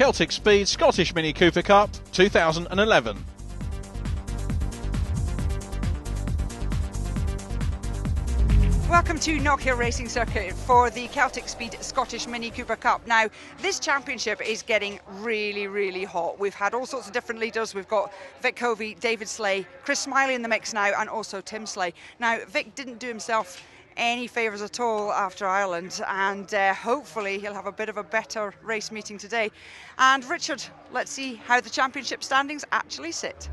Celtic Speed Scottish Mini Cooper Cup 2011. Welcome to Knockhill Racing Circuit for the Celtic Speed Scottish Mini Cooper Cup. Now, this championship is getting really, really hot. We've had all sorts of different leaders. We've got Vic Covey, David Slay, Chris Smiley in the mix now, and also Tim Slay. Now, Vic didn't do himself any favours at all after Ireland, and hopefully he'll have a bit of a better race meeting today. And Richard, let's see how the championship standings actually sit.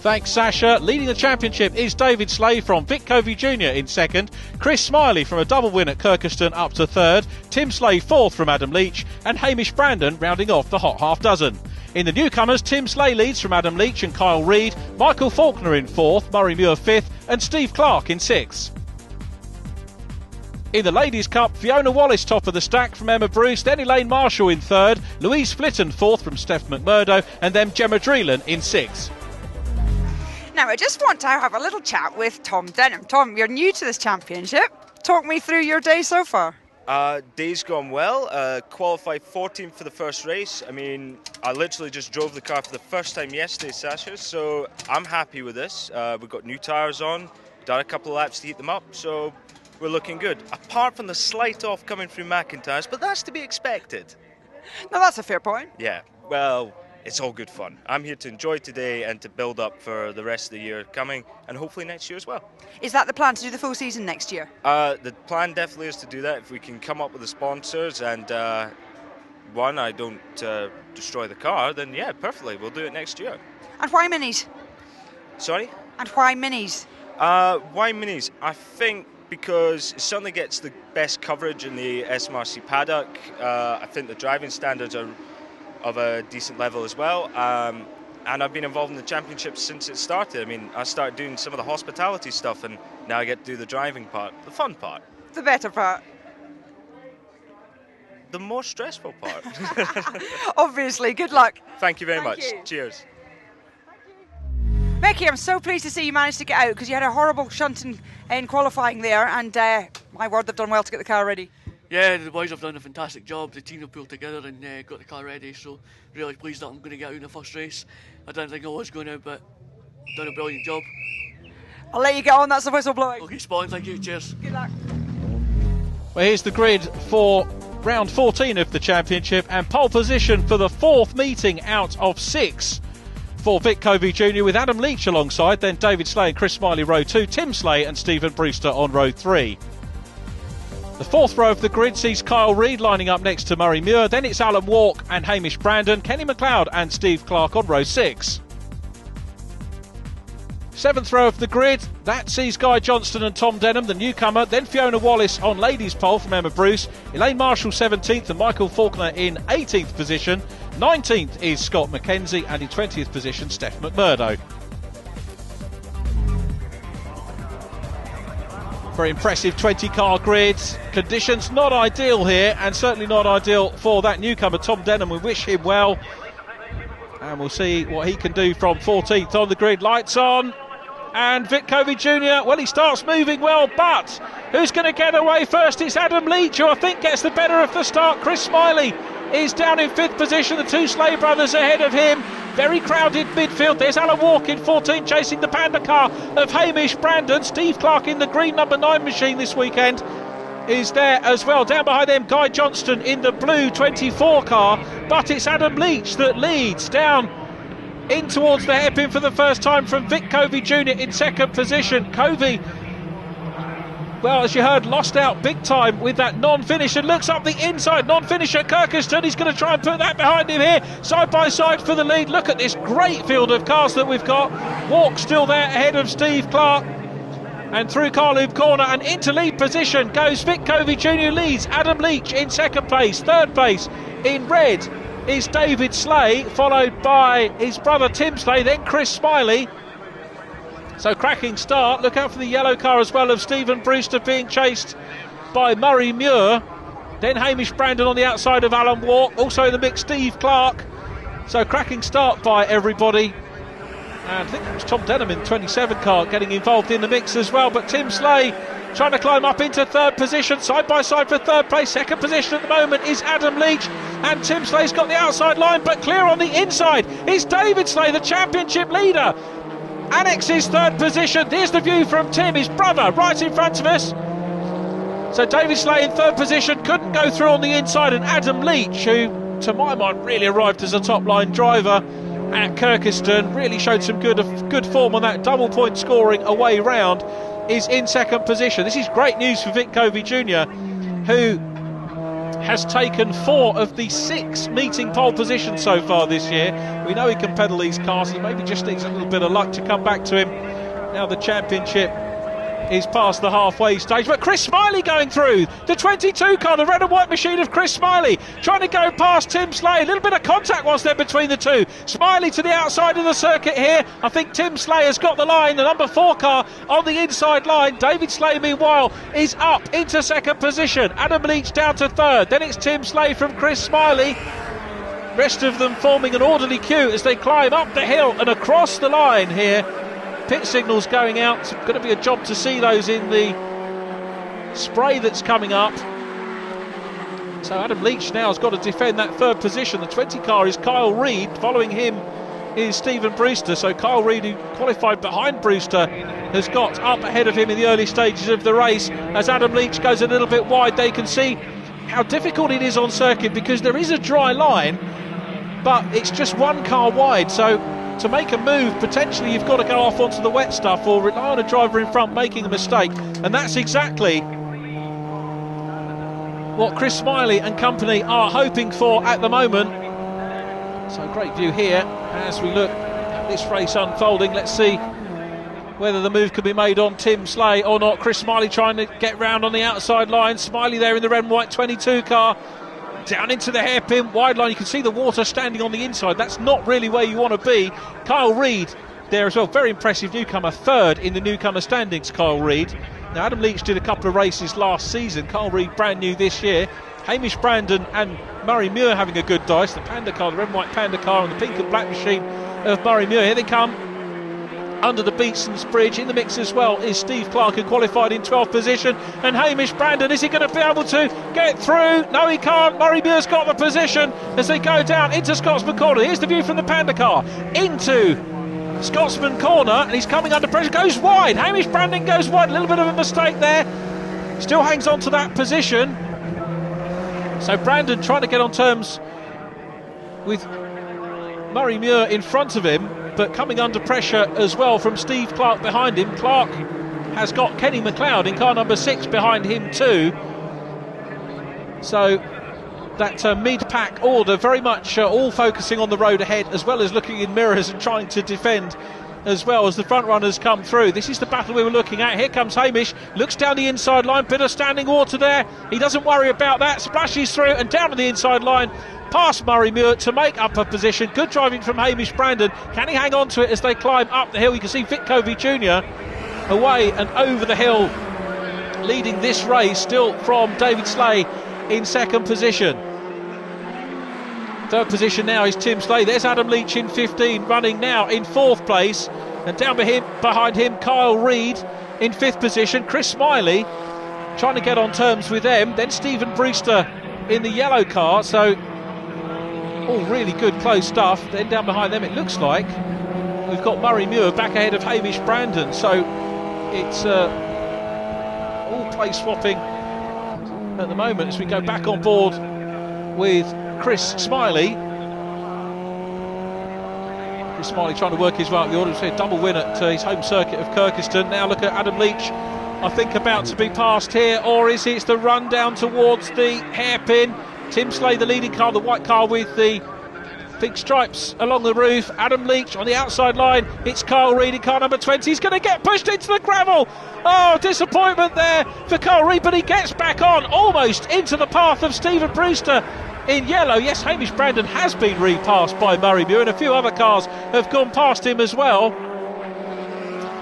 Thanks, Sasha. Leading the championship is David Slay from Vic Covey Jr. in second. Chris Smiley from a double win at Kirkeston up to third. Tim Slay fourth from Adam Leach. And Hamish Brandon rounding off the hot half dozen. In the newcomers, Tim Slay leads from Adam Leach and Kyle Reid. Michael Faulkner in fourth. Murray Muir fifth. And Steve Clark in sixth. In the Ladies' Cup, Fiona Wallace top of the stack from Emma Bruce, then Elaine Marshall in third. Louise Flitton fourth from Steph McMurdo. And then Gemma Dreelan in sixth. Now, I just want to have a little chat with Tom Denham. Tom, you're new to this championship. Talk me through your day so far. Day's gone well. Qualified 14th for the first race. I mean, I literally just drove the car for the first time yesterday, Sasha, so I'm happy with this. We've got new tyres on, done a couple of laps to heat them up, so we're looking good. Apart from the slight off coming through McIntyre's, but that's to be expected. No, that's a fair point. Yeah, well, it's all good fun. I'm here to enjoy today and to build up for the rest of the year coming, and hopefully next year as well. Is that the plan, to do the full season next year? The plan definitely is to do that. If we can come up with the sponsors and one, I don't destroy the car, then yeah, perfectly, we'll do it next year. And why minis? Sorry? And why minis? Why minis? I think because it certainly gets the best coverage in the SMRC paddock. I think the driving standards are of a decent level as well, and I've been involved in the championship since it started. I mean, I started doing some of the hospitality stuff, and now I get to do the driving part, the fun part. The better part. The more stressful part. Obviously, good luck. Thank you very much. You. Cheers. Becky, I'm so pleased to see you managed to get out, because you had a horrible shunt in qualifying there, and my word, they've done well to get the car ready. Yeah, the boys have done a fantastic job. The team have pulled together and got the car ready, so really pleased that I'm going to get out in the first race. I didn't think I was going to, but done a brilliant job. I'll let you get on, that's the whistle blowing. Okay, spot on, thank you, cheers. Good luck. Well, here's the grid for round 14 of the championship, and pole position for the fourth meeting out of 6 for Vic Covey Jr. with Adam Leach alongside, then David Slay and Chris Smiley row 2, Tim Slay and Stephen Brewster on row 3. The fourth row of the grid sees Kyle Reid lining up next to Murray Muir. Then it's Alan Walk and Hamish Brandon, Kenny McLeod and Steve Clark on row 6. Seventh row of the grid, that sees Guy Johnston and Tom Denham, the newcomer. Then Fiona Wallace on ladies' pole from Emma Bruce. Elaine Marshall 17th and Michael Faulkner in 18th position. 19th is Scott McKenzie, and in 20th position Steph McMurdo. Very impressive 20-car grid. Conditions not ideal here, and certainly not ideal for that newcomer Tom Denham. We wish him well, and we'll see what he can do from 14th on the grid. Lights on, and Vic Covey Jr., well, he starts moving well, but who's going to get away first? It's Adam Leach, who I think gets the better of the start. Chris Smiley is down in 5th position, the two Slay brothers ahead of him. Very crowded midfield. There's Alan Walk in 14 chasing the Panda car of Hamish Brandon. Steve Clark in the green number 9 machine this weekend is there as well. Down behind them, Guy Johnston in the blue 24 car, but it's Adam Leach that leads down in towards the hairpin for the first time from Vic Covey Jr. in 2nd position. Covey, well, as you heard, lost out big time with that non-finish and looks up the inside. Non-finish at Kirkeston. He's going to try and put that behind him here. Side by side for the lead. Look at this great field of cars that we've got. Walk still there ahead of Steve Clark. And through Carloop Corner and into lead position goes Vic Covey Jr. leads. Adam Leach in 2nd place. 3rd place in red is David Slay, followed by his brother Tim Slay, then Chris Smiley. So cracking start. Look out for the yellow car as well of Stephen Brewster being chased by Murray Muir. Then Hamish Brandon on the outside of Alan Walk. Also in the mix, Steve Clark. So cracking start by everybody. And I think it was Tom Denham in 27 car getting involved in the mix as well. But Tim Slay trying to climb up into 3rd position, side by side for 3rd place. 2nd position at the moment is Adam Leach. and Tim Slay's got the outside line, but clear on the inside is David Slay, the championship leader. Annexes third position. There's the view from Tim, his brother, right in front of us. So David Slay in third position, couldn't go through on the inside, and Adam Leach, who to my mind really arrived as a top line driver at Kirkiston, really showed some good form on that double point scoring away round, is in second position. This is great news for Vic Covey Jr., who has taken 4 of the 6 meeting pole positions so far this year. We know he can pedal these cars, he maybe just needs a little bit of luck to come back to him. Now the championship is past the halfway stage, but Chris Smiley going through the 22 car, the red and white machine of Chris Smiley, trying to go past Tim Slay. A little bit of contact was there between the two. Smiley to the outside of the circuit here. I think Tim Slay has got the line, the number 4 car on the inside line. David Slay meanwhile is up into second position. Adam Leach down to third, then it's Tim Slay from Chris Smiley. Rest of them forming an orderly queue as they climb up the hill and across the line here. Pit signals going out. It's going to be a job to see those in the spray that's coming up. So Adam Leach now has got to defend that third position. The 20 car is Kyle Reid. Following him is Stephen Brewster. So Kyle Reid, who qualified behind Brewster, has got up ahead of him in the early stages of the race. As Adam Leach goes a little bit wide, they can see how difficult it is on circuit because there is a dry line, but it's just one car wide. So to make a move, potentially you've got to go off onto the wet stuff or rely on a driver in front making a mistake, and that's exactly what Chris Smiley and company are hoping for at the moment. So great view here as we look at this race unfolding. Let's see whether the move can be made on Tim Slay or not. Chris Smiley trying to get round on the outside line. Smiley there in the red and white 22 car. Down into the hairpin, wide line. You can see the water standing on the inside. That's not really where you want to be. Kyle Reid there as well. Very impressive newcomer. Third in the newcomer standings, Kyle Reid. Now, Adam Leach did a couple of races last season. Kyle Reid brand new this year. Hamish Brandon and Murray Muir having a good dice. The Panda car, the red and white Panda car, and the pink and black machine of Murray Muir. Here they come under the Beatson's Bridge. In the mix as well is Steve Clark, who qualified in 12th position, and Hamish Brandon. Is he going to be able to get through? No, he can't. Murray Muir's got the position as they go down into Scotsman Corner. Here's the view from the Panda car into Scotsman Corner, and he's coming under pressure, goes wide. Hamish Brandon goes wide, a little bit of a mistake there, still hangs on to that position. So Brandon trying to get on terms with Murray Muir in front of him, but coming under pressure as well from Steve Clark behind him. Clark has got Kenny McLeod in car number 6 behind him too. So that mid-pack order very much all focusing on the road ahead, as well as looking in mirrors and trying to defend as well as the front runners come through. This is the battle we were looking at. Here comes Hamish, looks down the inside line, bit of standing water there. He doesn't worry about that, splashes through and down to the inside line, past Murray Muir to make up a position. Good driving from Hamish Brandon. Can he hang on to it as they climb up the hill? You can see Vic Covey Jr. away and over the hill, leading this race still from David Slay in second position. Third position now is Tim Slay. There's Adam Leach in 15, running now in 4th place, and down behind him Kyle Reid in 5th position. Chris Smiley trying to get on terms with them. Then Stephen Brewster in the yellow car. So all really good close stuff. Then down behind them it looks like we've got Murray Muir back ahead of Hamish Brandon. So it's all place swapping at the moment as we go back on board with Chris Smiley. Chris Smiley trying to work his way up the order. A double win at his home circuit of Kirkiston. Now look at Adam Leach, I think about to be passed here, or is it? It's the run down towards the hairpin. Tim Slay, the leading car, the white car with the big stripes along the roof. Adam Leach on the outside line. It's Kyle Reid in car number 20. He's going to get pushed into the gravel. Oh, disappointment there for Kyle Reid, but he gets back on almost into the path of Stephen Brewster in yellow. Yes, Hamish Brandon has been repassed by Murray Muir, and a few other cars have gone past him as well.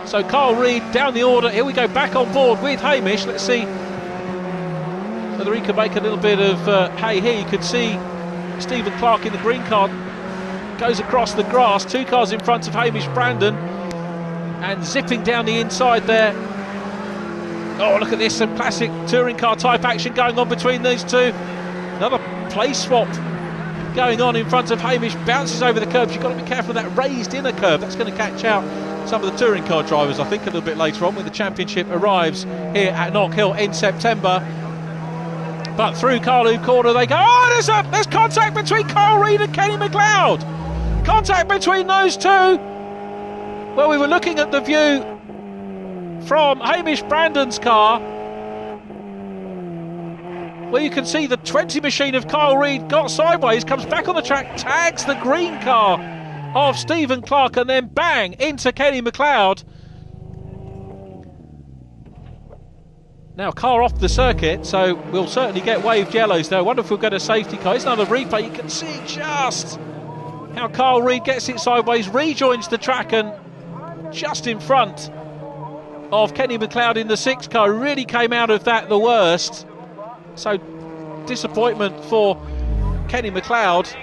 So Kyle Reid down the order. Here we go, back on board with Hamish. Let's see whether he can make a little bit of hay here. You can see Stephen Clark in the green car goes across the grass. 2 cars in front of Hamish Brandon and zipping down the inside there. Oh, look at this, some classic touring car type action going on between these two. Another place swap going on in front of Hamish. Bounces over the curbs. You've got to be careful of that raised inner curb. That's going to catch out some of the touring car drivers, I think, a little bit later on when the championship arrives here at Knockhill in September. But through Carlow Corner they go. Oh, there's contact between Carl Reid and Kenny McLeod. Contact between those two. Well, we were looking at the view from Hamish Brandon's car, where you can see the 20 machine of Kyle Reid got sideways, comes back on the track, tags the green car of Stephen Clark, and then bang into Kenny McLeod. Now, car off the circuit, so we'll certainly get waved yellows there. I wonder if we'll get a safety car. It's another replay. You can see just how Kyle Reid gets it sideways, rejoins the track, and just in front of Kenny McLeod in the 6 car. Really came out of that the worst. So disappointment for Kenny McLeod,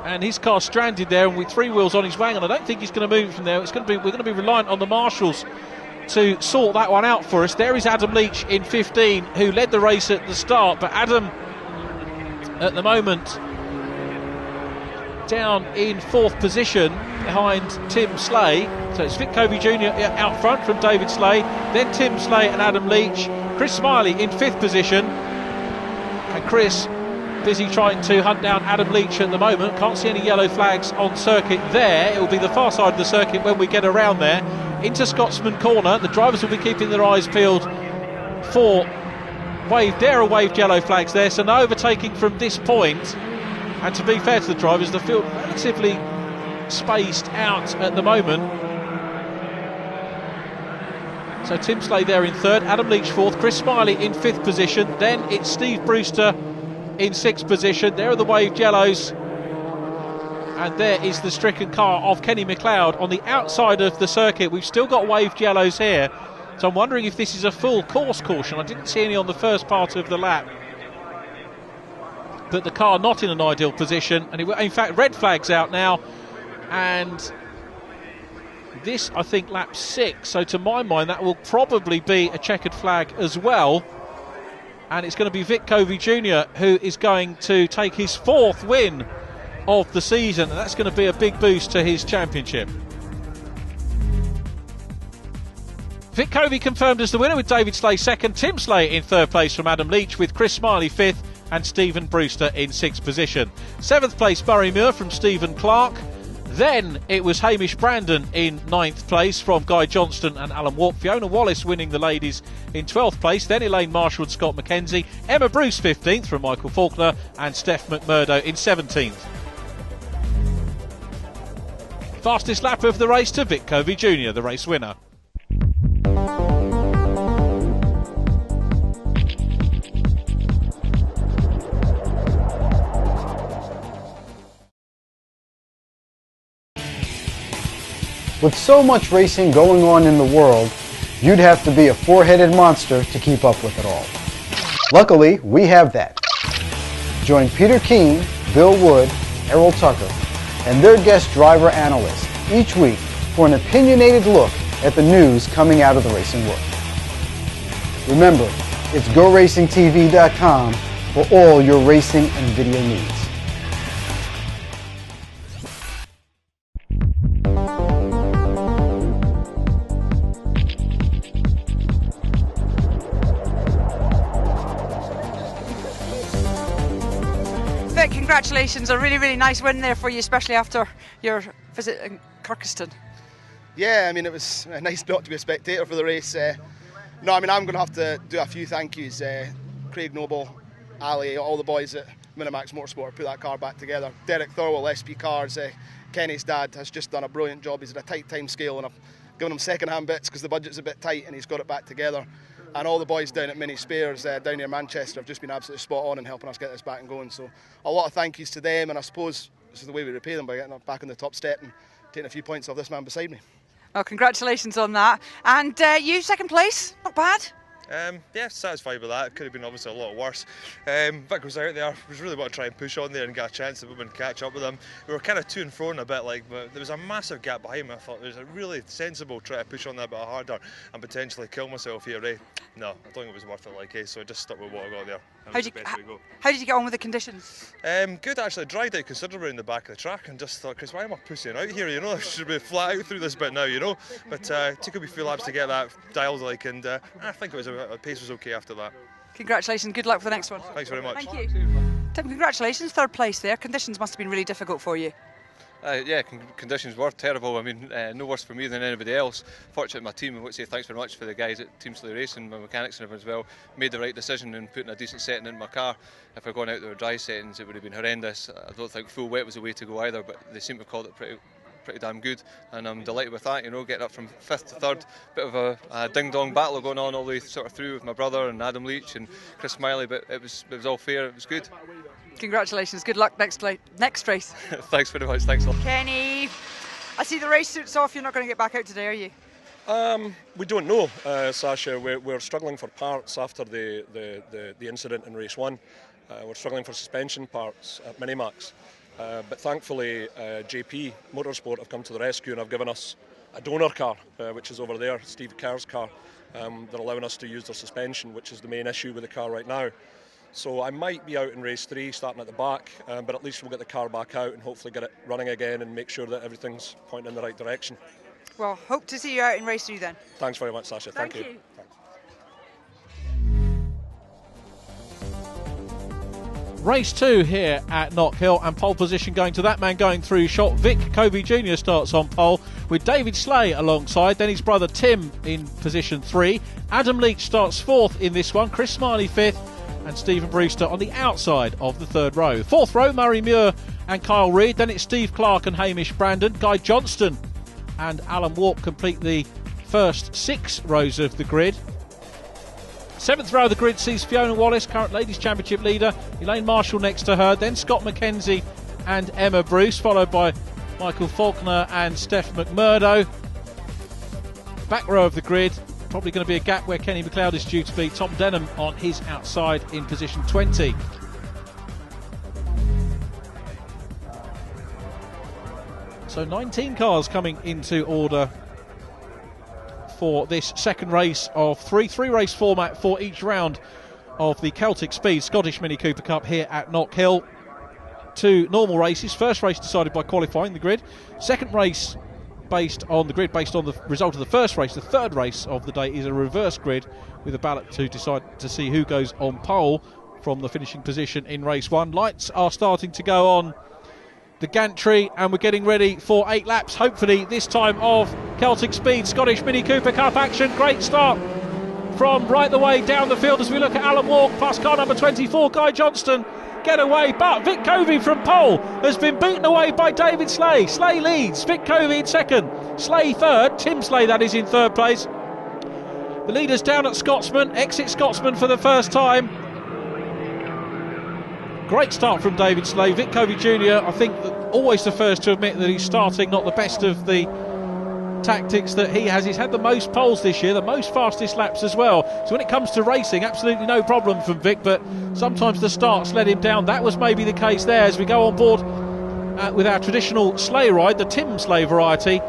and his car stranded there and with 3 wheels on his wing, and I don't think he's going to move from there. We're going to be reliant on the marshals to sort that one out for us. There is Adam Leach in 15, who led the race at the start, but Adam at the moment down in 4th position behind Tim Slay. So it's Vic Covey Jr. out front from David Slay, then Tim Slay and Adam Leach. Chris Smiley in 5th position, and Chris busy trying to hunt down Adam Leach at the moment. Can't see any yellow flags on circuit there. It will be the far side of the circuit when we get around there into Scotsman Corner. The drivers will be keeping their eyes peeled for waved yellow flags there, so no overtaking from this point. And to be fair to the drivers, the field relatively spaced out at the moment. So Tim Slay there in 3rd, Adam Leach 4th, Chris Smiley in 5th position, then it's Steve Brewster in 6th position. There are the waved yellows, and there is the stricken car of Kenny McLeod on the outside of the circuit. We've still got waved yellows here, so I'm wondering if this is a full course caution. I didn't see any on the first part of the lap, but the car not in an ideal position, and in fact red flags out now, and this I think lap 6, so to my mind that will probably be a checkered flag as well, and it's going to be Vic Covey Jr. who is going to take his 4th win of the season, and that's going to be a big boost to his championship. Vic Covey confirmed as the winner with David Slay 2nd, Tim Slay in 3rd place from Adam Leach, with Chris Smiley 5th and Stephen Brewster in 6th position. 7th place Murray Muir from Stephen Clark. Then it was Hamish Brandon in 9th place from Guy Johnston and Alan Walk. Fiona Wallace winning the ladies in 12th place. Then Elaine Marshall and Scott McKenzie. Emma Bruce 15th from Michael Faulkner, and Steph McMurdo in 17th. Fastest lap of the race to Vic Covey Jr., the race winner. With so much racing going on in the world, you'd have to be a 4-headed monster to keep up with it all. Luckily, we have that. Join Peter Keane, Bill Wood, Errol Tucker, and their guest driver analysts each week for an opinionated look at the news coming out of the racing world. Remember, it's GoRacingTV.com for all your racing and video needs. Congratulations, a really, really nice win there for you, especially after your visit in Kirkiston. Yeah, I mean, it was nice not to be a spectator for the race. No, I mean, I'm going to have to do a few thank yous. Craig Noble, Ali, all the boys at Minimax Motorsport put that car back together. Derek Thorwell, SP Cars, Kenny's dad has just done a brilliant job. He's at a tight time scale, and I've given him second-hand bits because the budget's a bit tight, and he's got it back together. And all the boys down at Mini Spares down near Manchester have just been absolutely spot on in helping us get this back and going. So a lot of thank yous to them, and I suppose this is the way we repay them, by getting back on the top step and taking a few points off this man beside me. Well, congratulations on that. And you, second place, not bad. Yeah, satisfied with that. It could have been obviously a lot worse. Vic was out there, was really want to try and push on there and get a chance to move and catch up with him. We were kind of to and fro a bit, but there was a massive gap behind me. I thought it was a really sensible try to push on that a bit harder and potentially kill myself here, right? No, I don't think it was worth it, so I just stuck with what I got there. How did you get on with the conditions? Good actually, dried out considerably in the back of the track and just thought, Chris, why am I pushing out here, I should be flat out through this bit now, but took a wee few laps to get that dialed and I think the pace was okay after that. Congratulations, good luck for the next one. Thanks very much. Thank you. Tim, congratulations, third place there. Conditions must have been really difficult for you. Yeah, conditions were terrible. I mean, no worse for me than anybody else. Fortunately, my team, I would say thanks very much for the guys at Team Slay Racing, my mechanics and everyone as well, made the right decision in putting a decent setting in my car. If I'd gone out there with dry settings, it would have been horrendous. I don't think full wet was the way to go either, but they seem to have called it pretty damn good, and I'm delighted with that, getting up from 5th to 3rd. Bit of a ding-dong battle going on all the way sort of through with my brother and Adam Leach and Chris Smiley, but it was all fair, it was good. Congratulations, good luck next race. Thanks very much, thanks a lot. Kenny, I see the race suit's off, you're not going to get back out today, are you? We don't know, Sasha. We're struggling for parts after the incident in race 1. We're struggling for suspension parts at Minimax. But thankfully, JP Motorsport have come to the rescue and have given us a donor car, which is over there, Steve Kerr's car. They're allowing us to use their suspension, which is the main issue with the car right now. So I might be out in race 3, starting at the back, but at least we'll get the car back out and hopefully get it running again and make sure that everything's pointing in the right direction. Well, hope to see you out in race 3 then. Thanks very much, Sasha. Thank you. Thanks. Race 2 here at Knockhill, and pole position going to that man going through shot. Vic Covey Jr. starts on pole with David Slay alongside, then his brother Tim in position 3. Adam Leach starts 4th in this one, Chris Smiley 5th, and Stephen Brewster on the outside of the 3rd row. 4th row, Murray Muir and Kyle Reid, then it's Steve Clark and Hamish Brandon. Guy Johnston and Alan Walk complete the first 6 rows of the grid. 7th row of the grid sees Fiona Wallace, current Ladies Championship leader, Elaine Marshall next to her, then Scott McKenzie and Emma Bruce, followed by Michael Faulkner and Steph McMurdo. Back row of the grid, probably going to be a gap where Kenny McLeod is due to be. Tom Denham on his outside in position 20. So 19 cars coming into order for this second race of 3 race format for each round of the Celtic Speed Scottish Mini Cooper Cup here at Knockhill. 2 normal races. First race decided by qualifying the grid. Second race based on the grid, based on the result of the first race. The third race of the day is a reverse grid with a ballot to decide to see who goes on pole from the finishing position in race 1. Lights are starting to go on the gantry and we're getting ready for 8 laps, hopefully this time of Celtic Speed Scottish Mini Cooper Cup action. Great start from right the way down the field as we look at Alan Walk plus car number 24 Guy Johnston get away, but Vic Covey from pole has been beaten away by David Slay. Slay leads, Vic Covey in second, Slay third, Tim Slay that is in third place. The leaders down at Scotsman, exit Scotsman for the first time. Great start from David Slay. Vic Covey Jr. I think always the first to admit that he's starting not the best of the tactics that he has. He's had the most poles this year, the most fastest laps as well. So when it comes to racing, absolutely no problem from Vic, but sometimes the starts let him down. That was maybe the case there as we go on board with our traditional sleigh ride, the Tim Slay variety.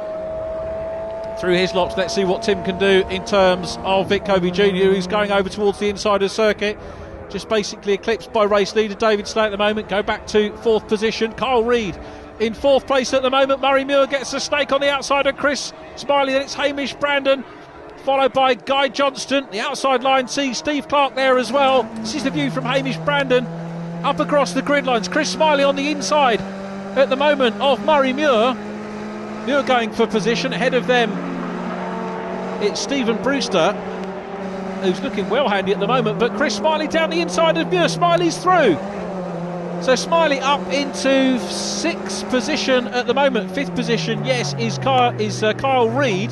Through his lots, let's see what Tim can do in terms of Vic Covey Jr., who's going over towards the inside of the circuit. Just basically eclipsed by race leader David Slay at the moment. Go back to 4th position. Kyle Reid in 4th place at the moment. Murray Muir gets a stake on the outside of Chris Smiley. Then it's Hamish Brandon, followed by Guy Johnston. The outside line sees Steve Clark there as well. This is the view from Hamish Brandon up across the grid lines. Chris Smiley on the inside at the moment of Murray Muir. Muir going for position. Ahead of them it's Stephen Brewster, who's looking well handy at the moment, but Chris Smiley down the inside of Muir. Smiley's through. So Smiley up into 6th position at the moment. 5th position, yes, is Kyle Reid.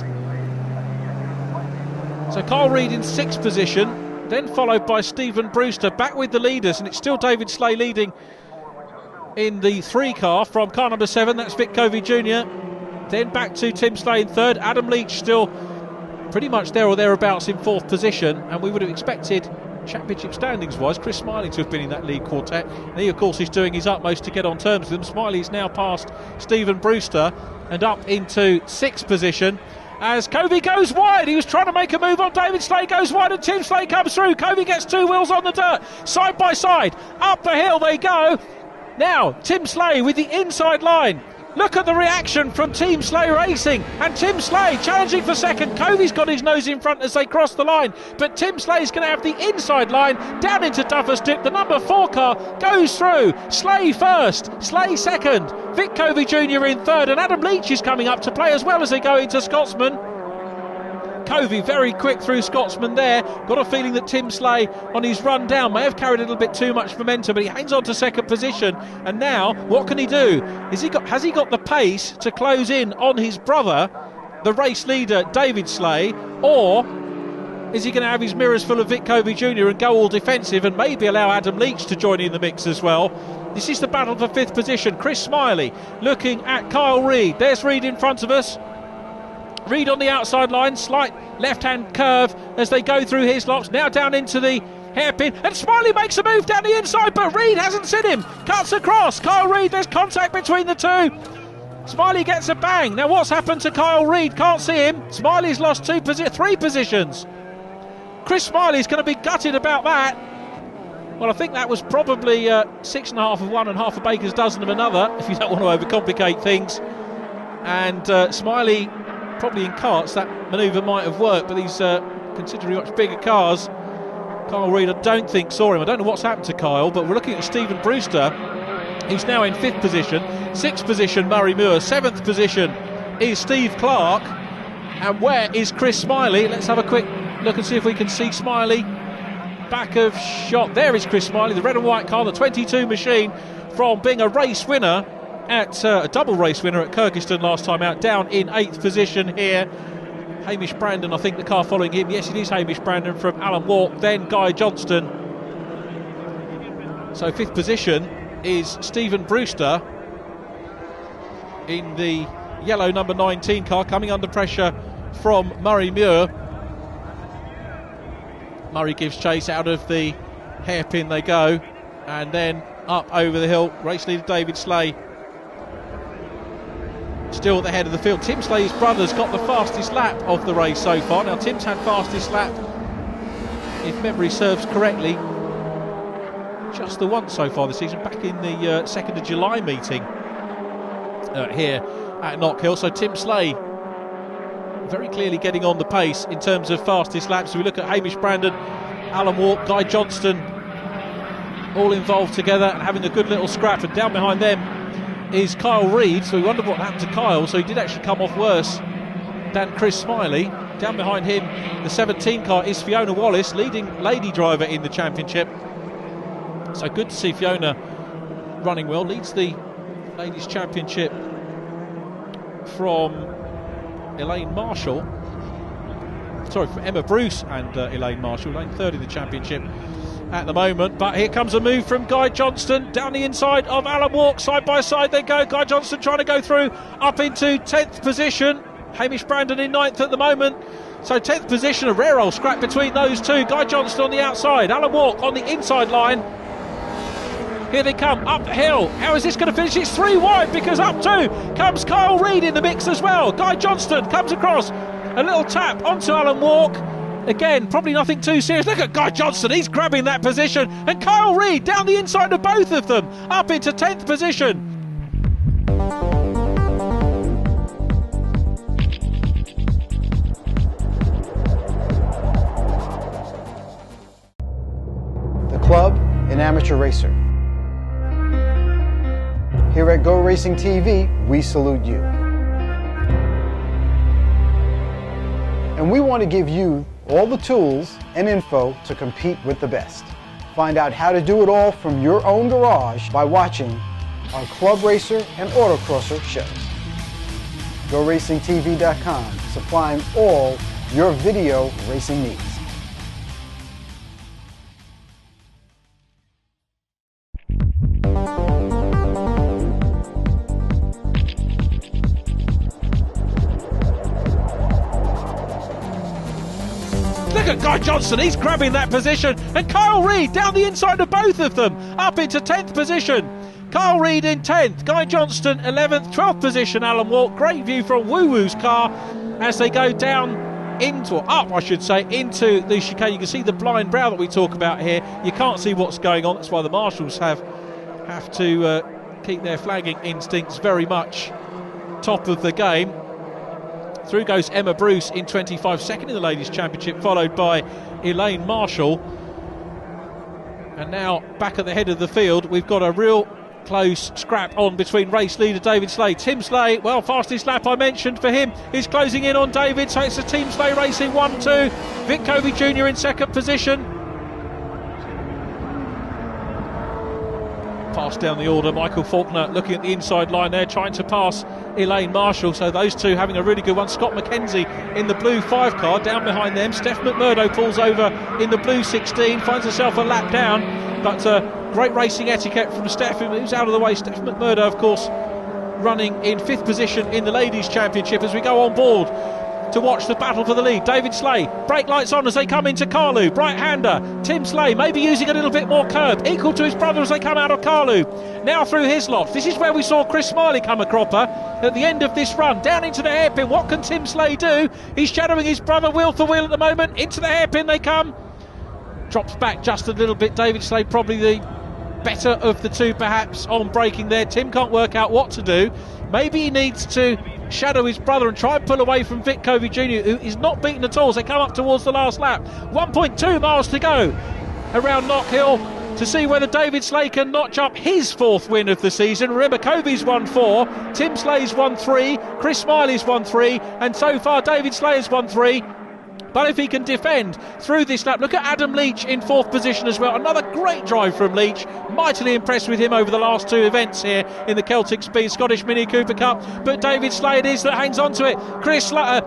So Kyle Reid in 6th position, then followed by Stephen Brewster, back with the leaders, and it's still David Slay leading in the 3 car from car number 7, that's Vic Covey Jr. Then back to Tim Slay in 3rd, Adam Leach still pretty much there or thereabouts in 4th position, and we would have expected, championship standings wise, Chris Smiley to have been in that lead quartet, and he of course is doing his utmost to get on terms with them. Smiley is now past Stephen Brewster and up into 6th position as Covey goes wide. He was trying to make a move on David Slay, goes wide, and Tim Slay comes through. Covey gets 2 wheels on the dirt, side by side, up the hill they go. Now Tim Slay with the inside line. Look at the reaction from Team Slay Racing, and Tim Slay challenging for second. Covey's got his nose in front as they cross the line, but Tim Slay's going to have the inside line down into Duffus Dip. The number 4 car goes through. Slay first, Slay second, Vic Covey Jr. in third, and Adam Leach is coming up to play as well as they go into Scotsman. Covey very quick through Scotsman there. Got a feeling that Tim Slay on his run down may have carried a little bit too much momentum, but he hangs on to second position. And now what can he do? Has he got the pace to close in on his brother, the race leader David Slay, or is he going to have his mirrors full of Vic Covey Jr. and go all defensive and maybe allow Adam Leach to join in the mix as well? This is the battle for 5th position. Chris Smiley looking at Kyle Reid. There's Reid in front of us. Reid on the outside line, slight left-hand curve as they go through his locks, now down into the hairpin, and Smiley makes a move down the inside, but Reid hasn't seen him, cuts across. Kyle Reid, there's contact between the two. Smiley gets a bang. Now what's happened to Kyle Reid? Can't see him. Smiley's lost 3 positions. Chris Smiley's going to be gutted about that. Well, I think that was probably 6.5 of one and half a baker's dozen of another, if you don't want to overcomplicate things. And Smiley, probably in karts, that manoeuvre might have worked, but these considerably much bigger cars, Kyle Reid, I don't think saw him. I don't know what's happened to Kyle, but we're looking at Stephen Brewster, who's now in 5th position. 6th position, Murray Muir. 7th position is Steve Clark. And where is Chris Smiley? Let's have a quick look and see if we can see Smiley. Back of shot. There is Chris Smiley, the red and white car, the 22 machine, from being a race winner at a double race winner at Kyrgyzstan last time out, down in 8th position here. Hamish Brandon, I think the car following him. Yes, it is Hamish Brandon from Alan Walk, then Guy Johnston. So 5th position is Stephen Brewster in the yellow number 19 car, coming under pressure from Murray Muir. Murray gives chase, out of the hairpin they go, and then up over the hill. Race leader David Slay still at the head of the field. Tim Slay's brother's got the fastest lap of the race so far. Now Tim's had fastest lap, if memory serves correctly, just the once so far this season, back in the 2nd of July meeting here at Knockhill. So Tim Slay very clearly getting on the pace in terms of fastest laps. So we look at Hamish Brandon, Alan Walk, Guy Johnston, all involved together and having a good little scrap, and down behind them is Kyle Reid. So we wondered what happened to Kyle, so he did actually come off worse than Chris Smiley. Down behind him, the 17 car is Fiona Wallace, leading lady driver in the championship. So good to see Fiona running well, leads the ladies championship from Elaine Marshall, sorry, from Emma Bruce and Elaine Marshall. Elaine third in the championship at the moment, but here comes a move from Guy Johnston down the inside of Alan Walk. Side by side they go. Guy Johnston trying to go through up into 10th position. Hamish Brandon in 9th at the moment. So 10th position, a rare old scrap between those two. Guy Johnston on the outside, Alan Walk on the inside line. Here they come up the hill. How is this going to finish? It's 3 wide, because up 2 comes Kyle Reid in the mix as well. Guy Johnston comes across, a little tap onto Alan Walk. Again, probably nothing too serious. Look at Guy Johnston, he's grabbing that position. And Kyle Reid down the inside of both of them, up into 10th position. The club, an amateur racer. Here at GoRacingTV, we salute you. And we want to give you all the tools and info to compete with the best. Find out how to do it all from your own garage by watching our Club Racer and Autocrosser shows. GoRacingTV.com, supplying all your video racing needs. Look at Guy Johnston, he's grabbing that position. And Kyle Reid down the inside of both of them, up into 10th position. Kyle Reid in 10th, Guy Johnston 11th, 12th position Alan Walk. Great view from Woo Woo's car as they go down into, or up I should say, into the chicane. You can see the blind brow that we talk about here. You can't see what's going on, that's why the marshals have to keep their flagging instincts very much top of the game. Through goes Emma Bruce in 25, second in the Ladies' Championship, followed by Elaine Marshall. And now back at the head of the field, we've got a real close scrap on between race leader David Slade. Tim Slade, well, fastest lap I mentioned for him is closing in on David, so it's a Team Slade Racing 1-2. Vic Covey Jr. in second position. Pass down the order, Michael Faulkner looking at the inside line there, trying to pass Elaine Marshall, so those two having a really good one. Scott McKenzie in the blue 5 car, down behind them. Steph McMurdo pulls over in the blue 16, finds herself a lap down, but great racing etiquette from Steph, who moves out of the way. Steph McMurdo, of course, running in 5th position in the Ladies' Championship as we go on board to watch the battle for the lead. David Slade, brake lights on as they come into Carlu. Right-hander, Tim Slade, maybe using a little bit more curb, equal to his brother as they come out of Carlu. Now through Hislop. This is where we saw Chris Smiley come a cropper at the end of this run. Down into the hairpin. What can Tim Slade do? He's shadowing his brother wheel for wheel at the moment. Into the hairpin they come. Drops back just a little bit. David Slade probably the better of the two perhaps on braking there. Tim can't work out what to do. Maybe he needs to shadow his brother and try and pull away from Vic Covey Jr., who is not beaten at all as they come up towards the last lap. 1.2 miles to go around Knockhill to see whether David Slade can notch up his 4th win of the season. Remember, Covey's won 4, Tim Slade's won 3, Chris Smiley's won 3, and so far David Slade's won 3. But if he can defend through this lap, look at Adam Leach in 4th position as well. Another great drive from Leach. Mightily impressed with him over the last 2 events here in the Celtic Speed Scottish Mini Cooper Cup. But David Slade is that hangs on to it.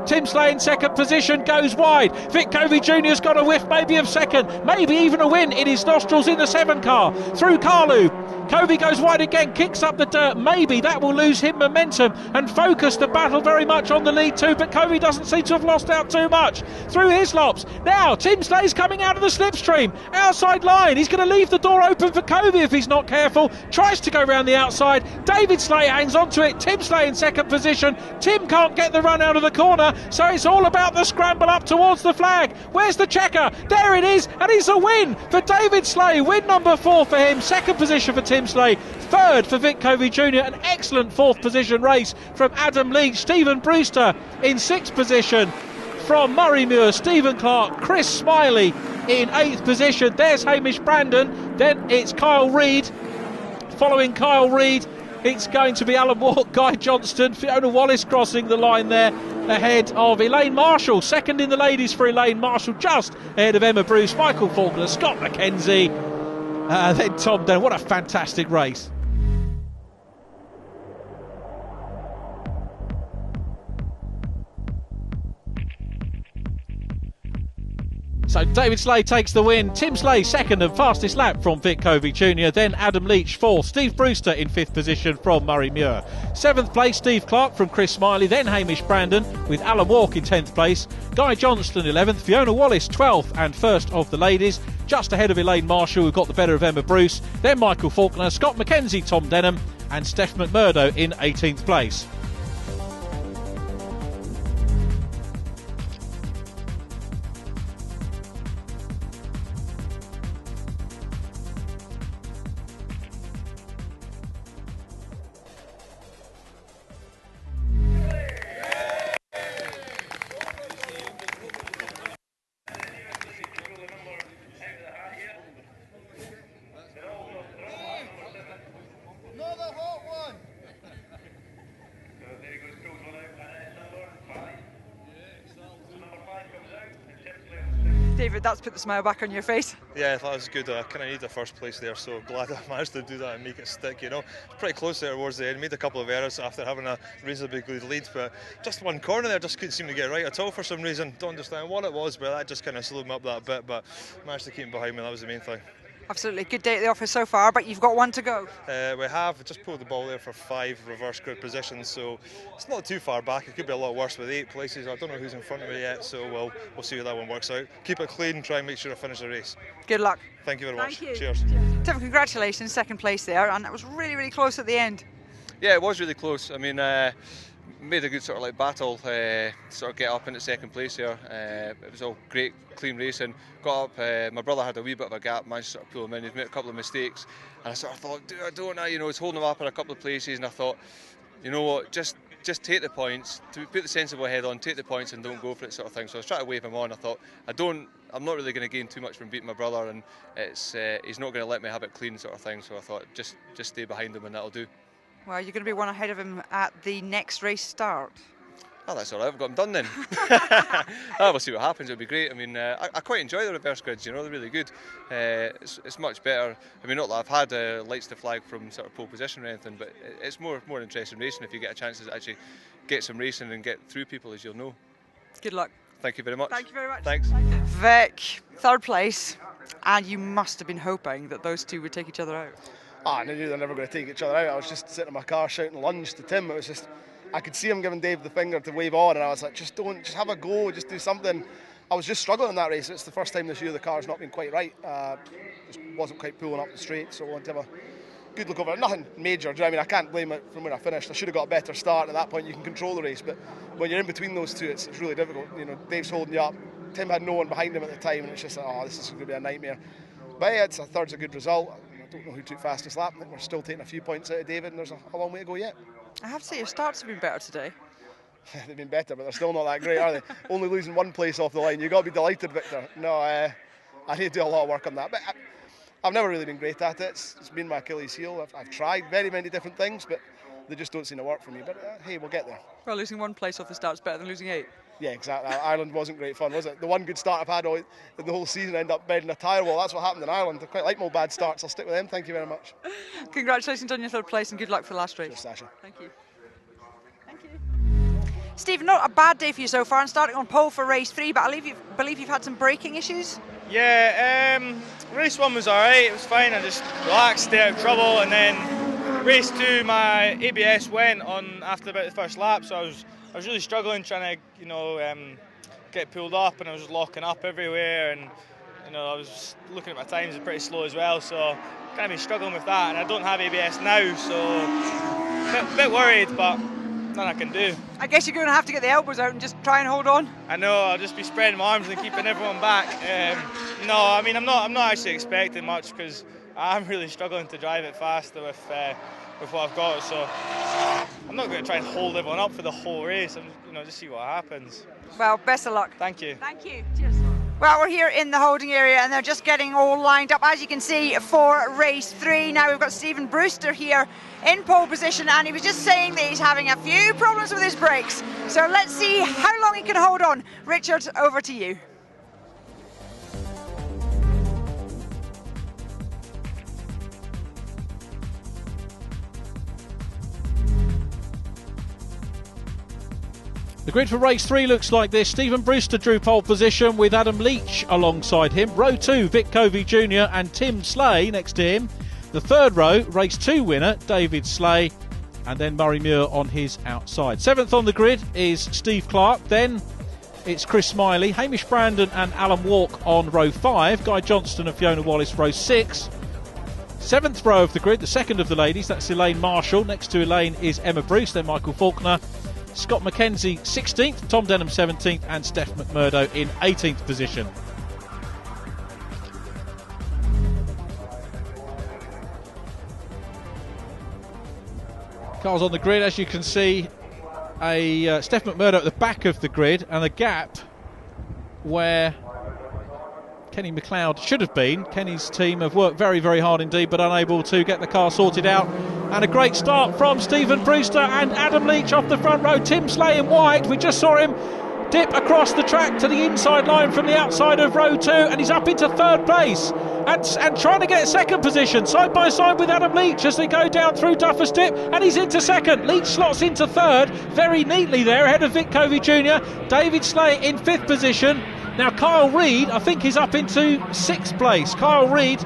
Tim Slade in 2nd position, goes wide. Vic Covey Jr.'s got a whiff maybe of 2nd, maybe even a win in his nostrils in the 7 car. Through Carlu. Covey goes wide again, kicks up the dirt. Maybe that will lose him momentum and focus the battle very much on the lead too, but Covey doesn't seem to have lost out too much. Through Hislops. Now Tim Slade's coming out of the slipstream. Outside line. He's going to leave the door open for Covey if he's not careful. Tries to go around the outside. David Slade hangs on to it. Tim Slade in 2nd position. Tim can't get the run out of the corner, so it's all about the scramble up towards the flag. Where's the checker? There it is, and it's a win for David Slade. Win number 4 for him. 2nd position for Tim Slade. 3rd for Vic Covey Jr. An excellent 4th position race from Adam Leach. Stephen Brewster in 6th position from Murray Muir. Stephen Clark, Chris Smiley in 8th position. There's Hamish Brandon. Then it's Kyle Reid. Following Kyle Reid, it's going to be Alan Walk, Guy Johnston, Fiona Wallace crossing the line there ahead of Elaine Marshall. 2nd in the ladies for Elaine Marshall, just ahead of Emma Bruce, Michael Faulkner, Scott McKenzie, then Tom Denham. What a fantastic race. So David Slade takes the win. Tim Slade 2nd and fastest lap from Vic Covey Jr. Then Adam Leach 4th. Steve Brewster in 5th position from Murray Muir. 7th place Steve Clark from Chris Smiley. Then Hamish Brandon with Alan Walk in 10th place. Guy Johnston 11th. Fiona Wallace 12th and 1st of the ladies. Just ahead of Elaine Marshall, who got the better of Emma Bruce. Then Michael Faulkner, Scott McKenzie, Tom Denham and Steph McMurdo in 18th place. David, that's put the smile back on your face. Yeah, that was good. I kind of need the 1st place there, so glad I managed to do that and make it stick, you know. Pretty close there towards the end, made a couple of errors after having a reasonably good lead, but just one corner there, just couldn't seem to get right at all for some reason. Don't understand what it was, but that just kind of slowed me up that bit, but managed to keep him behind me, that was the main thing. Absolutely. Good day at the office so far, but you've got one to go. We have just pulled the ball there for 5 reverse grid positions, so it's not too far back. It could be a lot worse with 8 places. I don't know who's in front of me yet, so we'll see how that one works out. Keep it clean, try and make sure I finish the race. Good luck. Thank you very much. Thank you. Cheers. Tim, congratulations, second place there, and that was really, really close at the end. Yeah, it was really close. I mean, made a good sort of like battle, sort of get up into second place here. It was all great, clean racing. Got up, my brother had a wee bit of a gap, managed to sort of pull him in. He's made a couple of mistakes, and I sort of thought, don't I? You know, he's holding him up in a couple of places, and I thought, you know what, just take the points, to put the sensible head on, take the points and don't go for it, sort of thing. So I was trying to wave him on. I thought, I'm not really going to gain too much from beating my brother, and he's not going to let me have it clean, sort of thing. So I thought, just stay behind him and that'll do. Well, you're going to be one ahead of him at the next race start. Oh, that's all right. I've got him done then. We'll see what happens. It'll be great. I mean, I quite enjoy the reverse grids. You know, they're really good. It's much better. I mean, not that I've had lights to flag from sort of pole position or anything, but it's more interesting racing if you get a chance to actually get some racing and get through people, as you'll know. Good luck. Thank you very much. Thank you very much. Thanks. Vic, third place, and you must have been hoping that those two would take each other out. I knew they're never going to take each other out. I was just sitting in my car shouting lunge to Tim. It was just, I could see him giving Dave the finger to wave on, and I was like, just have a go, just do something. I was just struggling in that race. It's the first time this year the car's not been quite right. Just wasn't quite pulling up the straight, so I wanted to have a good look over it. Nothing major, do you know what I mean? I can't blame it from where I finished. I should have got a better start. At that point, you can control the race, but when you're in between those two, it's really difficult. You know, Dave's holding you up. Tim had no one behind him at the time, and it's just like, oh, this is going to be a nightmare. But yeah, a third's a good result. I don't know who took fastest lap. I think we're still taking a few points out of David, and there's a long way to go yet. I have to say, your starts have been better today. They've been better, but they're still not that great, are they? Only losing one place off the line. You've got to be delighted, Victor. No, I need to do a lot of work on that. But I've never really been great at it. It's been my Achilles heel. I've tried very many different things, but they just don't seem to work for me. But hey, we'll get there. Well, losing one place off the start's better than losing 8. Yeah, exactly. Ireland wasn't great fun, was it? The one good start I've had in the whole season, I ended up bending a tyre wall. That's what happened in Ireland. I quite like my bad starts. I'll stick with them. Thank you very much. Congratulations on your third place and good luck for the last race. Cheers, Sasha. Thank you. Thank you. Stephen, not a bad day for you so far, and starting on pole for race 3, but I believe you've had some braking issues? Yeah, race 1 was alright, it was fine. I just relaxed, stayed out of trouble, and then race 2, my ABS went on after about the first lap, so I was really struggling trying to, get pulled up, and I was just locking up everywhere, and I was looking at my times, pretty slow as well, so kind of been struggling with that, and I don't have ABS now, so a bit worried, but nothing I can do. I guess you're going to have to get the elbows out and just try and hold on. I know, I'll just be spreading my arms and keeping everyone back. No, I mean, I'm not actually expecting much because I'm really struggling to drive it faster with what I've got, so I'm not going to try and hold everyone up for the whole race. I'm just see what happens. Well, best of luck. Thank you. Thank you. Cheers. Well, we're here in the holding area and they're just getting all lined up, as you can see, for race 3. Now we've got Stephen Brewster here in pole position, and he was just saying that he's having a few problems with his brakes. So let's see how long he can hold on. Richard, over to you. The grid for race 3 looks like this. Stephen Brewster drew pole position with Adam Leach alongside him. Row 2, Vic Covey Jr. and Tim Slay next to him. The third row, race 2 winner, David Slay, and then Murray Muir on his outside. 7th on the grid is Steve Clark. Then it's Chris Smiley, Hamish Brandon and Alan Walk on row 5. Guy Johnston and Fiona Wallace, row 6. 7th row of the grid, the second of the ladies, that's Elaine Marshall. Next to Elaine is Emma Bruce, then Michael Faulkner. Scott McKenzie 16th, Tom Denham 17th and Steph McMurdo in 18th position. Cars on the grid, as you can see, a Steph McMurdo at the back of the grid and a gap where Kenny McLeod should have been. Kenny's team have worked very, very hard indeed, but unable to get the car sorted out. And a great start from Stephen Brewster and Adam Leach off the front row. Tim Slay in white. We just saw him dip across the track to the inside line from the outside of row 2, and he's up into third place and trying to get second position side by side with Adam Leach as they go down through Duffer's Dip, and he's into second. Leach slots into third very neatly there ahead of Vic Covey Jr. David Slay in 5th position. Now Kyle Reid, I think, is up into 6th place. Kyle Reid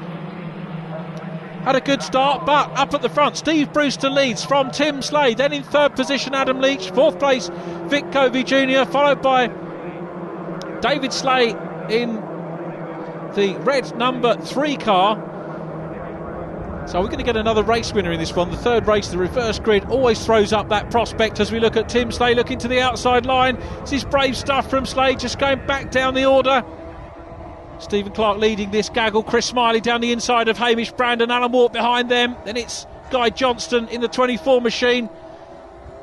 had a good start, but up at the front, Steve Brewster leads from Tim Slade. Then in third position, Adam Leach. Fourth place, Vic Covey Jr., followed by David Slade in the red number 3 car. So we're going to get another race winner in this one. The third race, the reverse grid, always throws up that prospect as we look at Tim Slade looking to the outside line. This is brave stuff from Slade, just going back down the order. Stephen Clark leading this gaggle. Chris Smiley down the inside of Hamish Brandon. Alan Walk behind them. Then it's Guy Johnston in the 24 machine.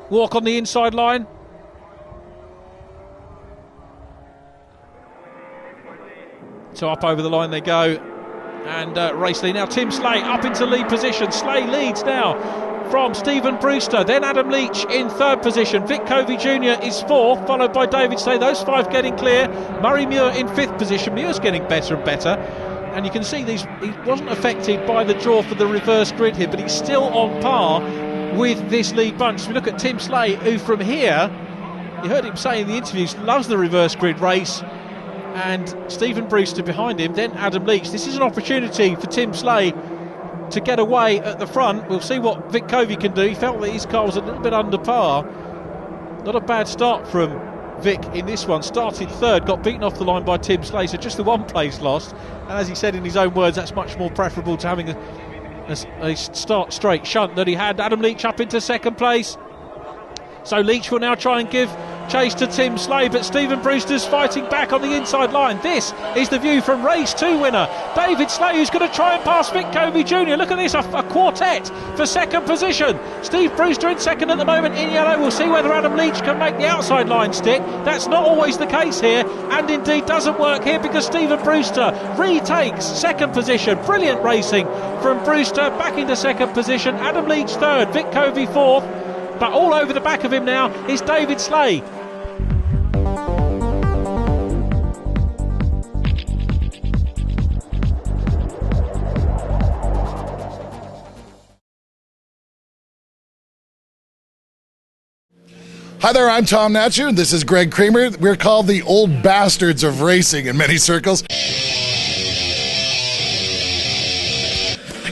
Walk on the inside line. So up over the line they go. And race lead now. Tim Slade up into lead position. Slade leads now from Stephen Brewster. Then Adam Leach in third position. Vic Covey Jr. is fourth, followed by David Slade. Those 5 getting clear. Murray Muir in fifth position. Muir's getting better and better. And you can see he wasn't affected by the draw for the reverse grid here, but he's still on par with this lead bunch. So we look at Tim Slade, who from here, you heard him say in the interviews, loves the reverse grid race. And Stephen Brewster behind him, then Adam Leach. This is an opportunity for Tim Slade to get away at the front. We'll see what Vic Covey can do. He felt that his car was a little bit under par. Not a bad start from Vic in this one. Started third, got beaten off the line by Tim Slade, so just the 1 place lost. And as he said in his own words, that's much more preferable to having a start straight shunt that he had. Adam Leach up into second place. So Leach will now try and give chase to Tim Slade, but Stephen Brewster's fighting back on the inside line. This is the view from race 2 winner David Slade, who's going to try and pass Vic Covey Jr. Look at this, a quartet for second position. Steve Brewster in second at the moment in yellow. We'll see whether Adam Leach can make the outside line stick. That's not always the case here, and indeed doesn't work here, because Stephen Brewster retakes second position. Brilliant racing from Brewster, back into second position. Adam Leach third, Vic Covey fourth. But all over the back of him now is David Slade. Hi there, I'm Tom Natchu, and this is Greg Kramer. We're called the old bastards of racing in many circles.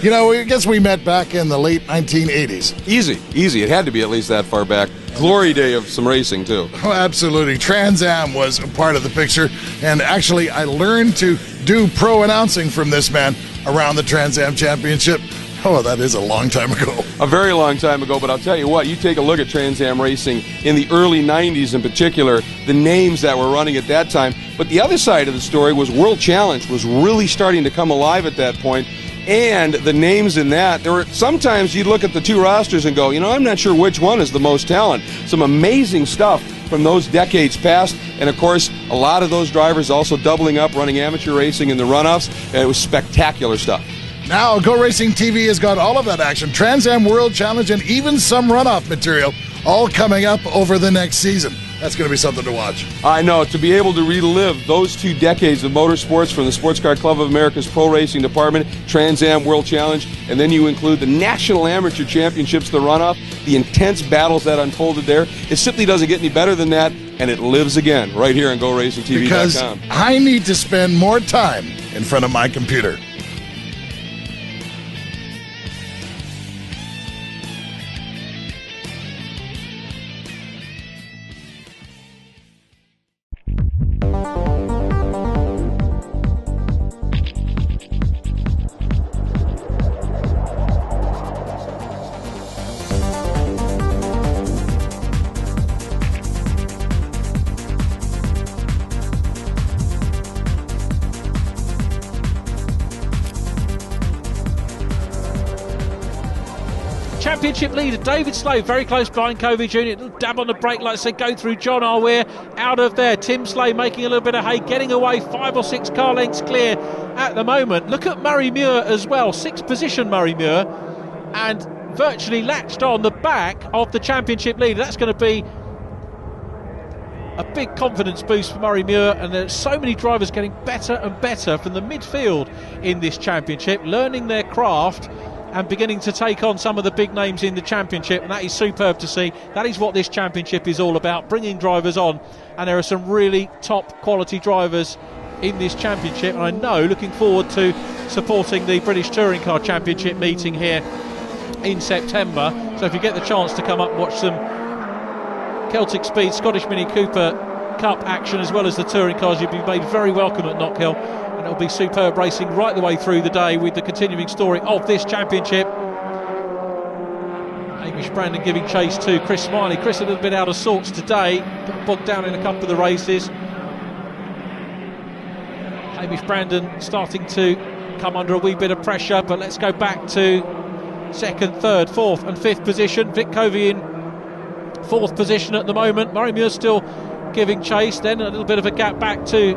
You know, I guess we met back in the late 1980s. Easy. It had to be at least that far back. Glory day of some racing, too. Oh, absolutely. Trans Am was a part of the picture, and actually I learned to do pro announcing from this man around the Trans Am Championship. Oh, that is a long time ago. A very long time ago, but I'll tell you what, you take a look at Trans Am racing in the early 90s in particular, the names that were running at that time. But the other side of the story was World Challenge was really starting to come alive at that point. And the names in that, there were sometimes you'd look at the two rosters and go, you know, I'm not sure which one is the most talent. Some amazing stuff from those decades past, and of course a lot of those drivers also doubling up, running amateur racing in the runoffs, and it was spectacular stuff. Now GoRacingTV has got all of that action, Trans Am World Challenge, and even some runoff material, all coming up over the next season. That's going to be something to watch. I know, to be able to relive those 2 decades of motorsports from the Sports Car Club of America's Pro Racing Department, Trans Am World Challenge, and then you include the National Amateur Championships, the runoff, the intense battles that unfolded there. It simply doesn't get any better than that, and it lives again right here on GoRacingTV.com. Because I need to spend more time in front of my computer. Championship leader David Slade very close behind Covey Jr. Little dab on the brake light, say go through John Arweir. Out of there, Tim Slade making a little bit of hay, getting away, 5 or 6 car lengths clear at the moment. Look at Murray Muir as well, 6th position Murray Muir, and virtually latched on the back of the championship leader. That's going to be a big confidence boost for Murray Muir, and there's so many drivers getting better and better from the midfield in this championship, learning their craft and beginning to take on some of the big names in the championship, and that is superb to see. That is what this championship is all about, bringing drivers on, and there are some really top quality drivers in this championship, and I know, looking forward to supporting the British Touring Car Championship meeting here in September. So if you get the chance to come up and watch some Celtic Speed Scottish Mini Cooper Cup action as well as the touring cars, you'll be made very welcome at Knockhill, and it'll be superb racing right the way through the day with the continuing story of this championship. Hamish Brandon giving chase to Chris Smiley. Chris a little bit out of sorts today, bogged down in a couple of the races. Hamish Brandon starting to come under a wee bit of pressure, but let's go back to second, third, fourth and fifth position. Vic Covey in fourth position at the moment. Murray Muir still giving chase. Then a little bit of a gap back to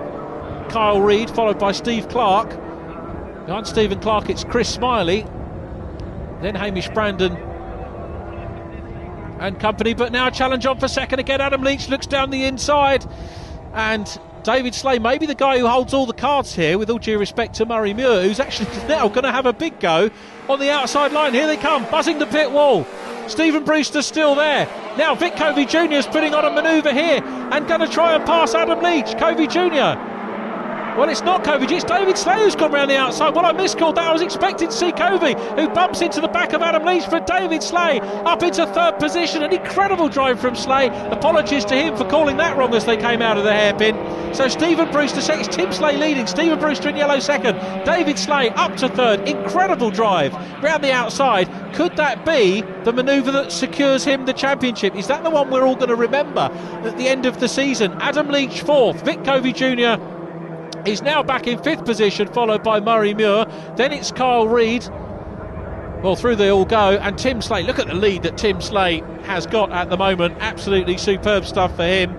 Kyle Reid, followed by Steve Clark. Behind Stephen Clark it's Chris Smiley, then Hamish Brandon and company, but now a challenge on for second again. Adam Leach looks down the inside, and David Slay, maybe the guy who holds all the cards here, with all due respect to Murray Muir, who's actually now going to have a big go on the outside line. Here they come, buzzing the pit wall. Stephen Brewster's still there. Now Vic Covey Jr. is putting on a manoeuvre here and going to try and pass Adam Leach. Covey Jr. Well, it's not Covey, it's David Slay who's gone round the outside. Well, I miscalled that. I was expecting to see Covey, who bumps into the back of Adam Leach, for David Slay up into third position. An incredible drive from Slay. Apologies to him for calling that wrong as they came out of the hairpin. So Stephen Brewster second, it's Tim Slay leading, Stephen Brewster in yellow second, David Slay up to third. Incredible drive round the outside. Could that be the manoeuvre that secures him the championship? Is that the one we're all going to remember at the end of the season? Adam Leach fourth, Vic Covey Jr. is now back in fifth position, followed by Murray Muir. Then it's Kyle Reid. Well, through they all go, and Tim Slay. Look at the lead that Tim Slay has got at the moment. Absolutely superb stuff for him.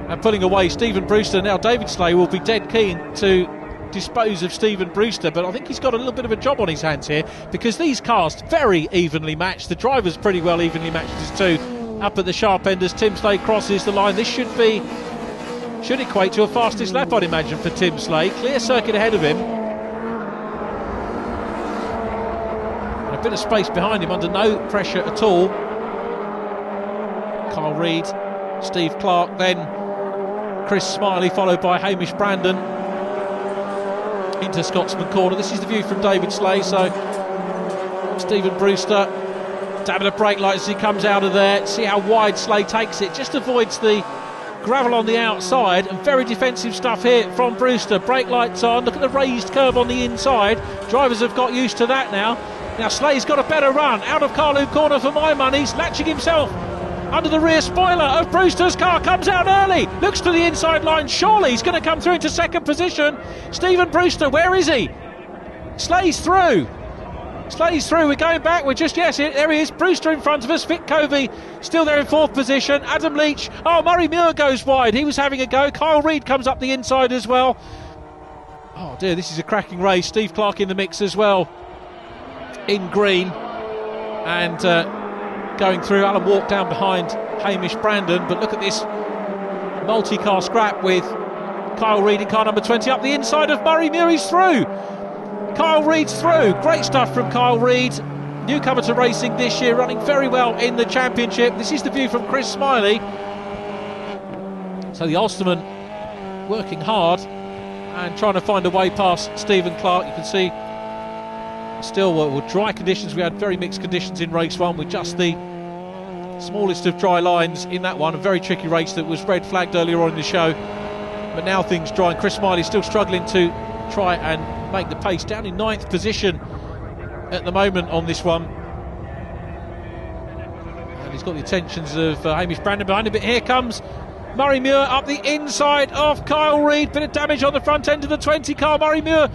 And pulling away Stephen Brewster. Now David Slay will be dead keen to dispose of Stephen Brewster, but I think he's got a little bit of a job on his hands here, because these cars very evenly matched. The drivers pretty well evenly matched as two. Up at the sharp end as Tim Slay crosses the line. This should equate to a fastest lap, I'd imagine, for Tim Slay. Clear circuit ahead of him. And a bit of space behind him under no pressure at all. Kyle Reid, Steve Clark, then Chris Smiley, followed by Hamish Brandon into Scotsman corner. This is the view from David Slay. So Stephen Brewster dabbing a brake light as he comes out of there. See how wide Slay takes it. Just avoids the gravel on the outside, and very defensive stuff here from Brewster. Brake lights on, look at the raised curve on the inside. Drivers have got used to that now. Now Slay's got a better run, out of Carloop corner for my money. He's latching himself under the rear spoiler of Brewster's car, comes out early, looks to the inside line, surely he's going to come through into second position. Stephen Brewster, where is he? Slay's through. Slay's through, we're going back, there he is, Brewster in front of us, Vic Covey still there in fourth position, Adam Leach, Murray Muir goes wide, he was having a go, Kyle Reid comes up the inside as well. Oh dear, this is a cracking race. Steve Clark in the mix as well, in green, and going through. Alan Walk down behind Hamish Brandon, but look at this multi-car scrap with Kyle Reid in car number 20 up the inside of Murray Muir. He's through. Kyle Reid's through. Great stuff from Kyle Reid, newcomer to racing this year, running very well in the championship. This is the view from Chris Smiley. So the Ulsterman working hard and trying to find a way past Stephen Clark. You can see still dry conditions. We had very mixed conditions in race one, with just the smallest of dry lines in that one. A very tricky race that was red flagged earlier on in the show, but now things dry, and Chris Smiley still struggling to try and make the pace, down in ninth position at the moment on this one. And he's got the attentions of Hamish Brandon behind him, but here comes Murray Muir up the inside of Kyle Reid. Bit of damage on the front end of the 20 car. Murray Muir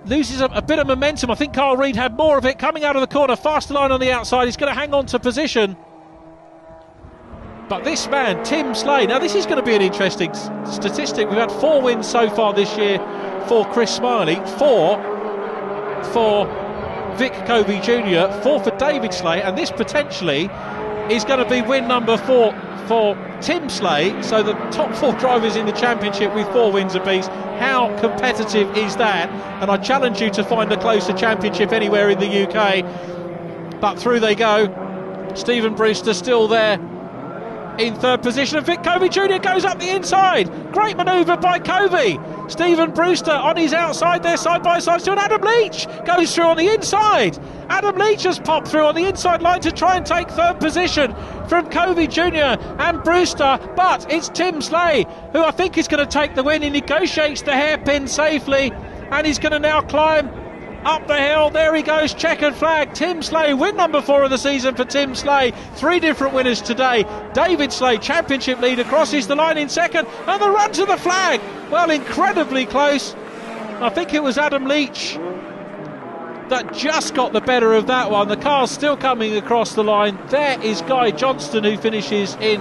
loses a bit of momentum. I think Kyle Reid had more of it coming out of the corner. Faster line on the outside. He's going to hang on to position. But this man, Tim Slay, now this is going to be an interesting statistic. We've had 4 wins so far this year for Chris Smiley, 4 for Vic Covey Jr., 4 for David Slay, and this potentially is going to be win number 4 for Tim Slay. So the top 4 drivers in the championship with 4 wins apiece. How competitive is that? And I challenge you to find a closer championship anywhere in the UK. But through they go. Stephen Brewster still there in third position, and Vic Covey Jr. goes up the inside. Great manoeuvre by Covey. Stephen Brewster on his outside there, side by side still. Adam Leach goes through on the inside. Adam Leach has popped through on the inside line to try and take third position from Covey Jr. and Brewster, but it's Tim Slay who I think is going to take the win. He negotiates the hairpin safely and he's going to now climb up the hill. There he goes, checkered flag. Tim Slay, win number 4 of the season for Tim Slay. 3 different winners today. David Slay, championship leader, crosses the line in second, and the run to the flag, well, incredibly close. I think it was Adam Leach that just got the better of that one. The car's still coming across the line. There is Guy Johnston, who finishes in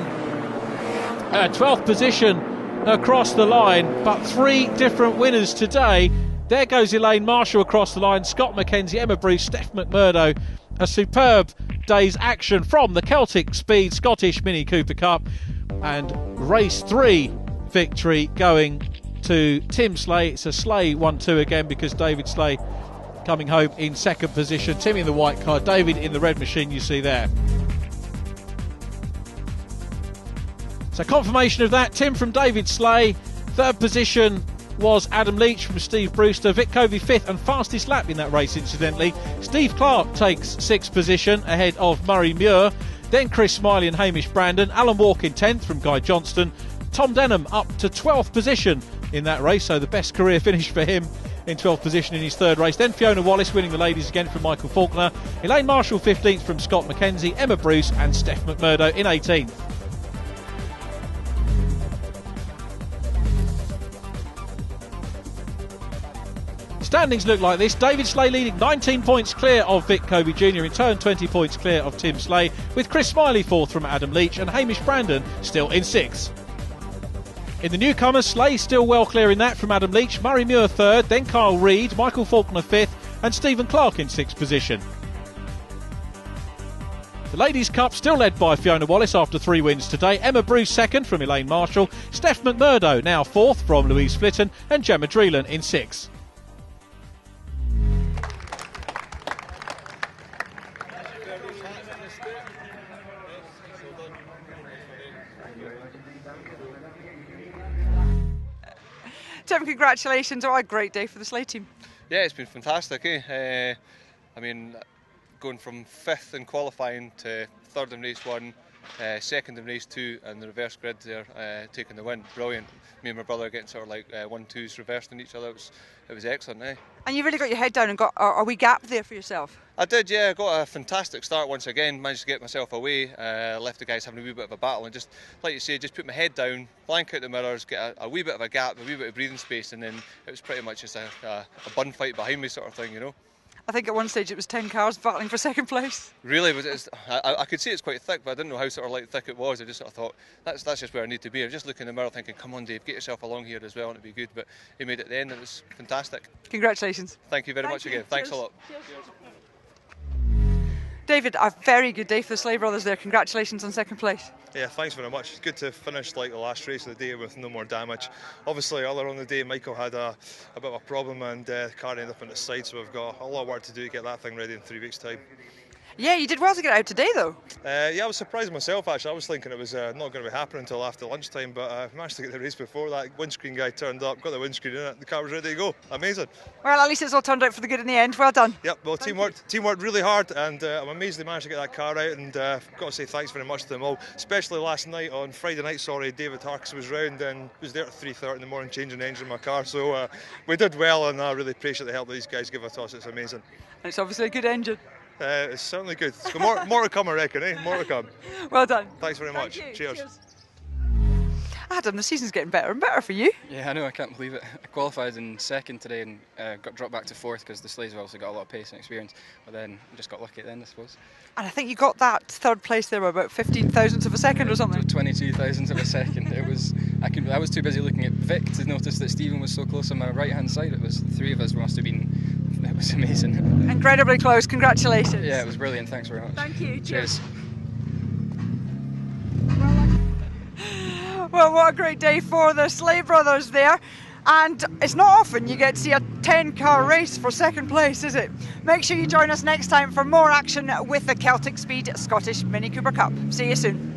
12th position across the line, but 3 different winners today. There goes Elaine Marshall across the line, Scott McKenzie, Emma Bruce, Steph McMurdo. A superb day's action from the Celtic Speed Scottish Mini Cooper Cup, and race 3 victory going to Tim Slay. It's a Slay 1-2 again, because David Slay coming home in second position. Tim in the white car, David in the red machine you see there. So confirmation of that, Tim from David Slay. Third position was Adam Leach from Steve Brewster. Vic Covey 5th and fastest lap in that race, incidentally. Steve Clark takes 6th position ahead of Murray Muir. Then Chris Smiley and Hamish Brandon. Alan Walk in 10th from Guy Johnston. Tom Denham up to 12th position in that race, so the best career finish for him in 12th position in his third race. Then Fiona Wallace winning the ladies again from Michael Faulkner. Elaine Marshall 15th from Scott McKenzie. Emma Bruce and Steph McMurdo in 18th. Standings look like this. David Slay leading 19 points clear of Vic Covey Jr. in turn 20 points clear of Tim Slay, with Chris Smiley 4th from Adam Leach and Hamish Brandon still in 6th. In the newcomers, Slay still well clear in that from Adam Leach, Murray Muir 3rd, then Kyle Reid, Michael Faulkner 5th and Stephen Clark in 6th position. The Ladies' Cup still led by Fiona Wallace after 3 wins today. Emma Bruce 2nd from Elaine Marshall, Steph McMurdo now 4th from Louise Flitton and Gemma Dreelan in 6th. Tim, congratulations. What a great day for the Slay team. Yeah, it's been fantastic. I mean, going from 5th in qualifying to 3rd in race 1, 2nd in race 2, and the reverse grid there, taking the win. Brilliant. Me and my brother getting sort of like 1-2s reversed in each other. It was excellent, eh? And you really got your head down and got a wee gap there for yourself. I did, yeah. I got a fantastic start once again. Managed to get myself away. Left the guys having a wee bit of a battle, and just, like you say, just put my head down, blank out the mirrors, get a wee bit of a gap, a wee bit of breathing space, and then it was pretty much just a bun fight behind me sort of thing, you know. I think at one stage it was 10 cars battling for second place. Really, I could see it's quite thick, but I didn't know how sort of like thick it was. I just sort of thought that's just where I need to be. I was just looking in the mirror thinking, come on Dave, get yourself along here as well and it'd be good. But he made it at the end and it was fantastic. Congratulations. Thank you very much again. Thanks a lot. Cheers. David, a very good day for the Slay brothers there. Congratulations on second place. Yeah, thanks very much. It's good to finish like the last race of the day with no more damage. Obviously, earlier on the day, Michael had a bit of a problem and the car ended up on its side, so we've got a lot of work to do to get that thing ready in 3 weeks' time. Yeah, you did well to get out today, though. Yeah, I was surprised myself, actually. I was thinking it was not going to be happening until after lunchtime, but I managed to get the race before. That windscreen guy turned up, got the windscreen in it, the car was ready to go. Amazing. Well, at least it's all turned out for the good in the end. Well done. Yep, well, team worked really hard, and I'm amazed they managed to get that car out, and I've got to say thanks very much to them all, especially last night, on Friday night, David Harkes was round and was there at 3:30 in the morning changing the engine in my car, so we did well, and I really appreciate the help that these guys give us. It's amazing. And it's obviously a good engine. It's certainly good. It's got more to come, I reckon, eh? More to come. Well done. Thanks very much. Cheers. Adam, the season's getting better and better for you. Yeah, I know, I can't believe it. I qualified in 2nd today and got dropped back to 4th because the Slays have also got a lot of pace and experience, but then just got lucky at the end, I suppose. And I think you got that 3rd place there by about 15 thousandths of a second or something. 22 thousandths of a second. It was. I was too busy looking at Vic to notice that Stephen was so close on my right-hand side. It was the 3 of us must have been. It was amazing. Incredibly close. Congratulations. Yeah, it was brilliant. Thanks very much. Thank you. Cheers. Well, what a great day for the Slay brothers there. And it's not often you get to see a 10-car race for second place, is it? Make sure you join us next time for more action with the Celtic Speed Scottish Mini Cooper Cup. See you soon.